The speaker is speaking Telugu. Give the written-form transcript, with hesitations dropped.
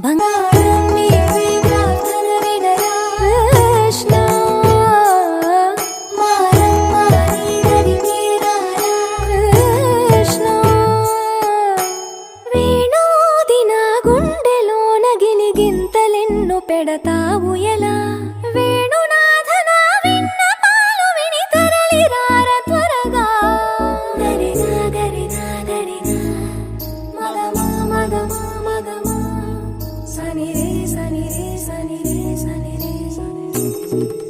బంగారం నీవే ప్రార్థన వినరా కృష్ణ మారమ్మ నీదరి తీరారా కృష్ణ వేణోది నా గుండెలోన గిలిగింతలెన్ను పెడతావు ఎలా వేణునాథ నా విన్నపాలు విని తరలిరార త్వరగా గరిగా గరిగా గరిగా మగమా మగమా మగమా సని రే సని రే సని రే సని రే సని రే